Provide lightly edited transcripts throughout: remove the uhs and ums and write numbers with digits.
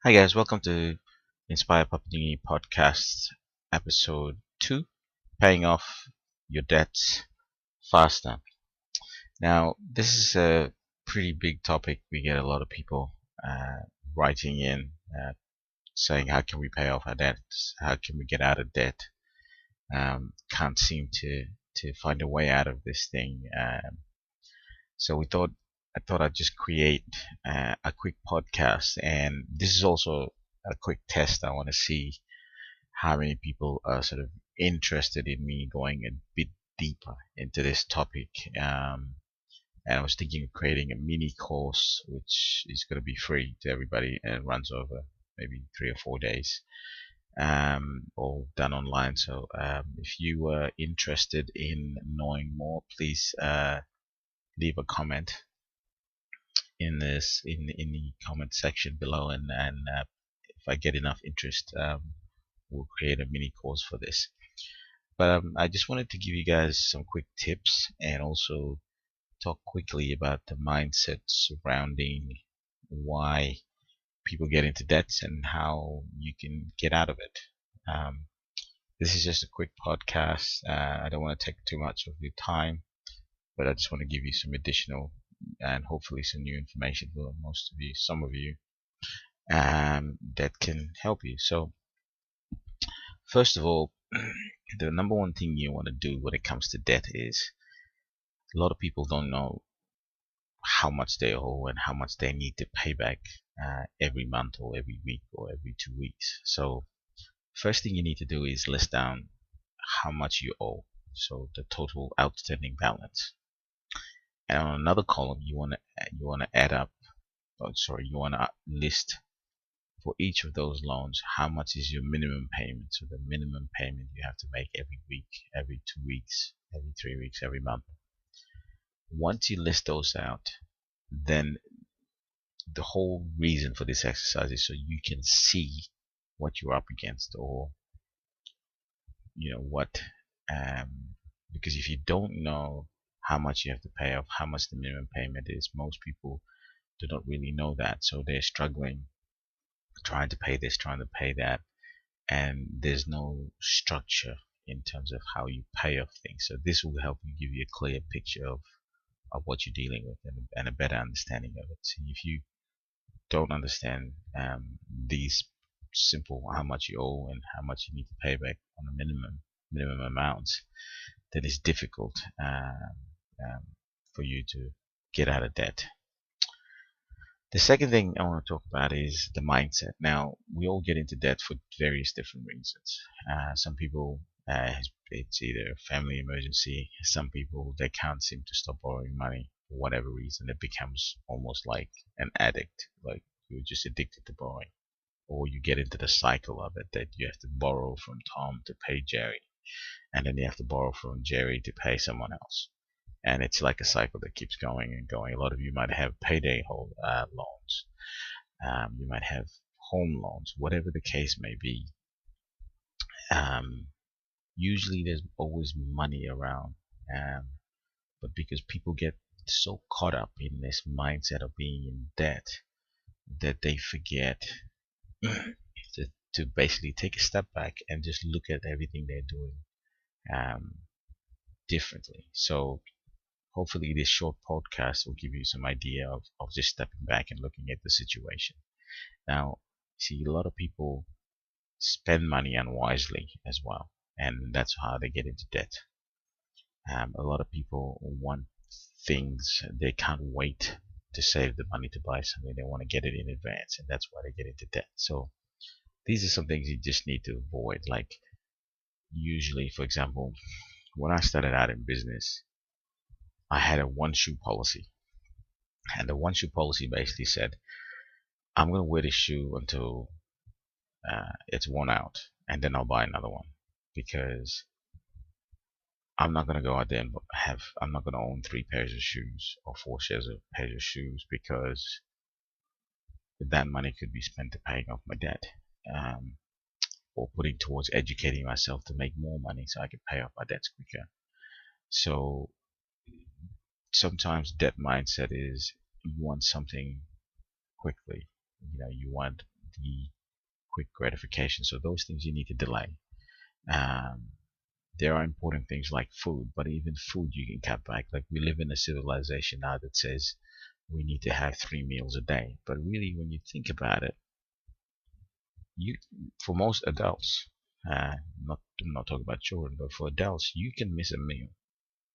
Hi guys, welcome to Inspire Papagini Podcast episode 2, Paying Off Your Debts Faster. Now, this is a pretty big topic. We get a lot of people uh, writing in saying, how can we pay off our debts? How can we get out of debt? Can't seem to find a way out of this thing. So I thought I'd just create a quick podcast, and this is also a quick test. I want to see how many people are sort of interested in me going a bit deeper into this topic. And I was thinking of creating a mini course, which is going to be free to everybody and runs over maybe 3 or 4 days, all done online. So if you were interested in knowing more, please leave a comment in the comment section below, and if I get enough interest, we'll create a mini course for this. But I just wanted to give you guys some quick tips and also talk quickly about the mindset surrounding why people get into debts and how you can get out of it. Um, this is just a quick podcast. I don't want to take too much of your time, but I just want to give you some additional and hopefully some new information for most of you, some of you, that can help you. So, first of all, the number one thing you want to do when it comes to debt is a lot of people don't know how much they owe and how much they need to pay back every month or every week or every 2 weeks. So, first thing you need to do is list down how much you owe. So, the total outstanding balance. And on another column, you want to add up. Oh, sorry, you want to list for each of those loans how much is your minimum payment. So the minimum payment you have to make every week, every 2 weeks, every 3 weeks, every month. Once you list those out, then the whole reason for this exercise is so you can see what you're up against, or what because if you don't know how much you have to pay off, how much the minimum payment is, most people do not really know that, so they're struggling trying to pay this, trying to pay that, and there's no structure in terms of how you pay off things. So this will help you, give you a clear picture of what you're dealing with, and a better understanding of it. So if you don't understand these simple, how much you owe and how much you need to pay back on the minimum amounts, then it's difficult um, for you to get out of debt. The second thing I want to talk about is the mindset. Now, we all get into debt for various different reasons. Some people, it's either a family emergency. Some people, they can't seem to stop borrowing money for whatever reason. It becomes almost like an addict, like you're just addicted to borrowing. Or you get into the cycle of it, that you have to borrow from Tom to pay Jerry, and then you have to borrow from Jerry to pay someone else, and it's like a cycle that keeps going and going. A lot of you might have payday loans. You might have home loans, whatever the case may be. Usually there's always money around, but because people get so caught up in this mindset of being in debt that they forget to basically take a step back and just look at everything they're doing um, differently. So hopefully this short podcast will give you some idea of just stepping back and looking at the situation. Now, see, a lot of people spend money unwisely as well, and that's how they get into debt. A lot of people want things, they can't wait to save the money to buy something, they want to get it in advance, and that's why they get into debt. So these are some things you just need to avoid. Like, usually, for example, when I started out in business, I had a one shoe policy. And the one shoe policy basically said, I'm going to wear this shoe until it's worn out, and then I'll buy another one, because I'm not going to go out there and I'm not going to own 3 pairs of shoes or 4 pairs of shoes, because that money could be spent to paying off my debt, um, or putting towards educating myself to make more money so I can pay off my debts quicker. So sometimes debt mindset is you want something quickly. You want the quick gratification. So those things you need to delay. Um, there are important things like food, but even food you can cut back. Like, we live in a civilization now that says we need to have 3 meals a day. But really, when you think about it, you, for most adults, I'm not talking about children, but for adults, you can miss a meal.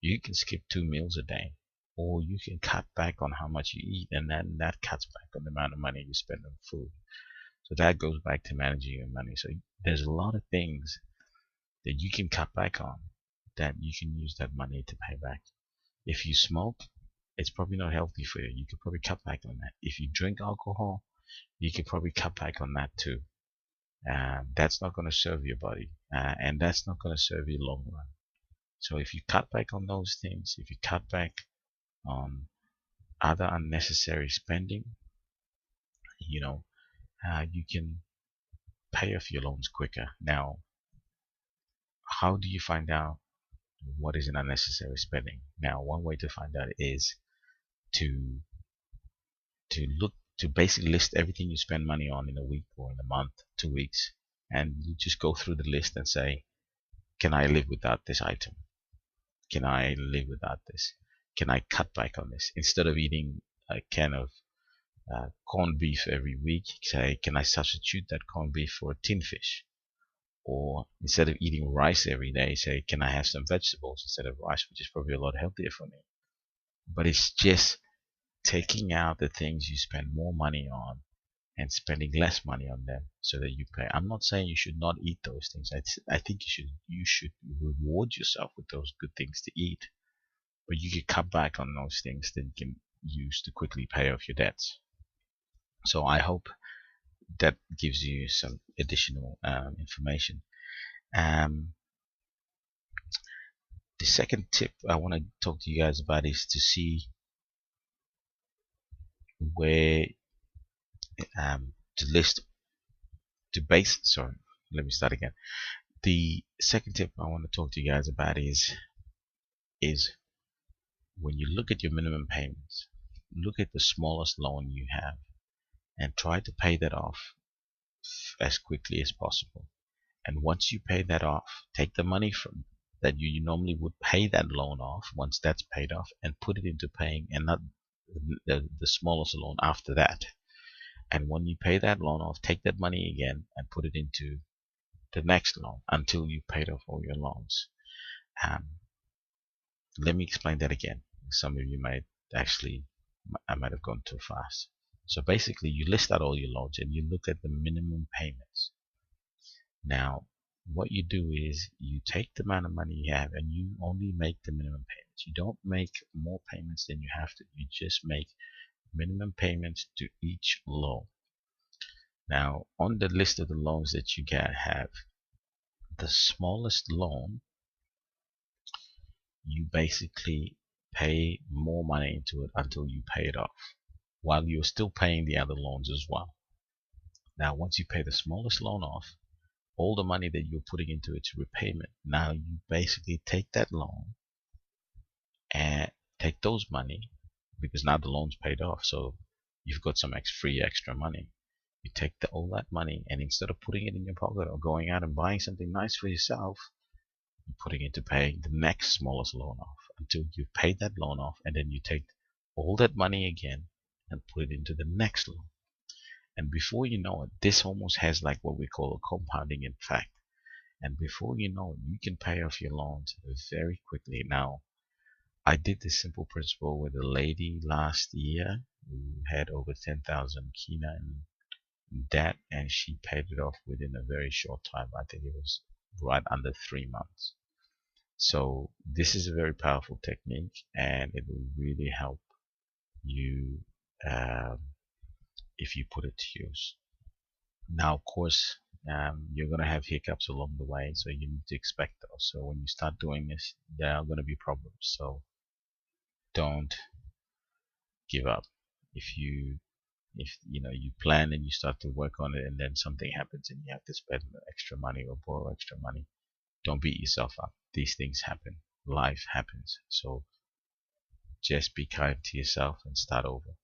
You can skip 2 meals a day, or you can cut back on how much you eat, and then that cuts back on the amount of money you spend on food. So that goes back to managing your money. So there's a lot of things that you can cut back on that you can use that money to pay back. If you smoke, it's probably not healthy for you. You could probably cut back on that. If you drink alcohol, you could probably cut back on that too. That's not going to serve your body, and that's not going to serve you long run. So if you cut back on those things, if you cut back on other unnecessary spending, you know, you can pay off your loans quicker. Now, how do you find out what is an unnecessary spending? Now, one way to find out is to basically list everything you spend money on in a week or in a month, 2 weeks, and you just go through the list and say, can I live without this item? Can I live without this? Can I cut back on this? Instead of eating a can of corned beef every week, say, can I substitute that corned beef for a tin fish? Or instead of eating rice every day, say, can I have some vegetables instead of rice, which is probably a lot healthier for me? But it's just taking out the things you spend more money on and spending less money on them so that you pay. I'm not saying you should not eat those things. I think you should reward yourself with those good things to eat. But you can cut back on those things that you can use to quickly pay off your debts. So I hope that gives you some additional information. The second tip I want to talk to you guys about is to see where to list to base. Sorry, let me start again. The second tip I want to talk to you guys about is when you look at your minimum payments, look at the smallest loan you have and try to pay that off as quickly as possible. And once you pay that off, take the money from that you normally would pay that loan off. Once that's paid off, and put it into paying and not the smallest loan after that. And when you pay that loan off, take that money again and put it into the next loan until you paid off all your loans. Let me explain that again. Some of you I might have gone too fast. So basically, you list out all your loans and you look at the minimum payments. Now, what you do is you take the amount of money you have and you only make the minimum payments. You don't make more payments than you have to. You just make minimum payments to each loan. Now, on the list of the loans that you can have, the smallest loan, you basically pay more money into it until you pay it off, while you're still paying the other loans as well. Now, once you pay the smallest loan off, all the money that you're putting into its repayment, now you basically take that loan and take those money, because now the loan's paid off, so you've got some free extra money. You take all that money, and instead of putting it in your pocket or going out and buying something nice for yourself, you're putting it into paying the next smallest loan off until you've paid that loan off, and then you take all that money again and put it into the next loan. And before you know it, this almost has like what we call a compounding effect. And before you know it, you can pay off your loans very quickly. Now, I did this simple principle with a lady last year who had over 10,000 kina in debt, and she paid it off within a very short time. I think it was right under 3 months. So this is a very powerful technique, and it will really help you if you put it to use. Now, of course, you're going to have hiccups along the way, so you need to expect those. So when you start doing this, there are going to be problems. So don't give up. If you plan and you start to work on it, and then something happens and you have to spend extra money or borrow extra money, don't beat yourself up. These things happen. Life happens. So just be kind to yourself and start over.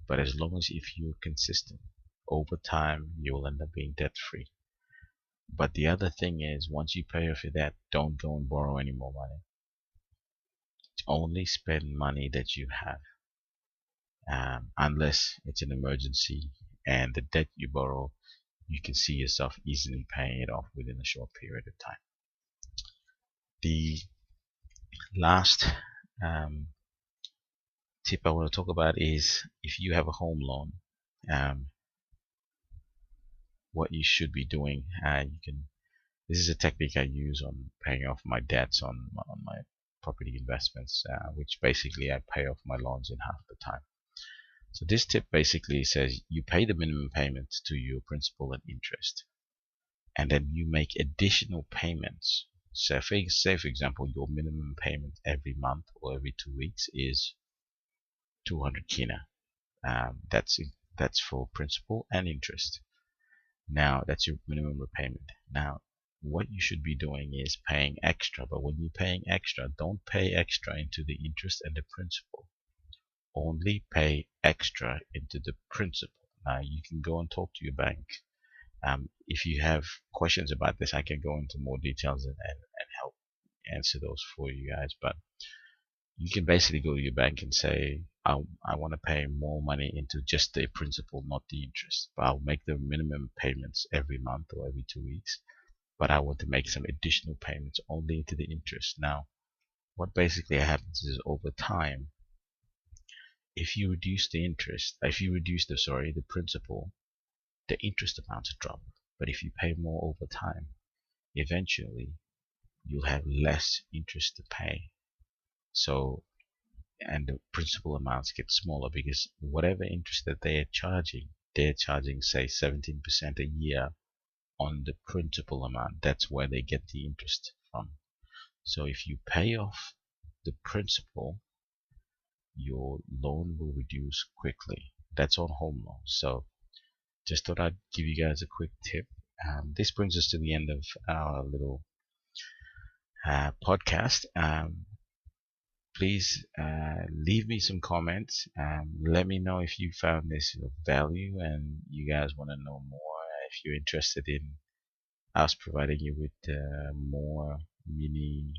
But as long as if you're consistent over time you will end up being debt free. But the other thing is, once you pay off your debt, don't go and borrow any more money. Only spend money that you have, unless it's an emergency and the debt you borrow, you can see yourself easily paying it off within a short period of time. The last tip I want to talk about is, if you have a home loan, what you should be doing. This is a technique I use on paying off my debts on my property investments, which basically I pay off my loans in half the time. So this tip basically says you pay the minimum payment to your principal and interest, and then you make additional payments. So say for example, your minimum payment every month or every 2 weeks is 200 kina. That's for principal and interest. Now that's your minimum repayment. Now what you should be doing is paying extra, but when you're paying extra, don't pay extra into the interest and the principal. Only pay extra into the principal. Now you can go and talk to your bank. If you have questions about this, I can go into more details and help answer those for you guys. But you can basically go to your bank and say, I want to pay more money into just the principal, not the interest. But I'll make the minimum payments every month or every 2 weeks. But I want to make some additional payments only into the interest. Now, what basically happens is, over time, if you reduce the principal, the interest amounts drop. But if you pay more over time, eventually you'll have less interest to pay. So, and the principal amounts get smaller, because whatever interest that they're charging say 17% a year on the principal amount. That's where they get the interest from. So if you pay off the principal, your loan will reduce quickly. That's on home loans. So just thought I'd give you guys a quick tip. This brings us to the end of our little podcast. Please leave me some comments. Let me know if you found this of value and you guys want to know more. If you're interested in us providing you with more mini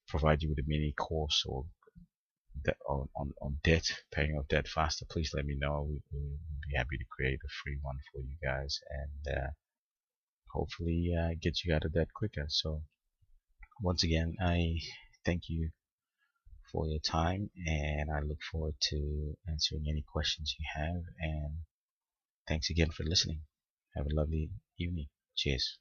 provide you with a mini course or on debt, paying off debt faster, please let me know. We'll be happy to create a free one for you guys, and hopefully get you out of debt quicker. So once again, I thank you for your time, and I look forward to answering any questions you have, and thanks again for listening. Have a lovely evening. Cheers.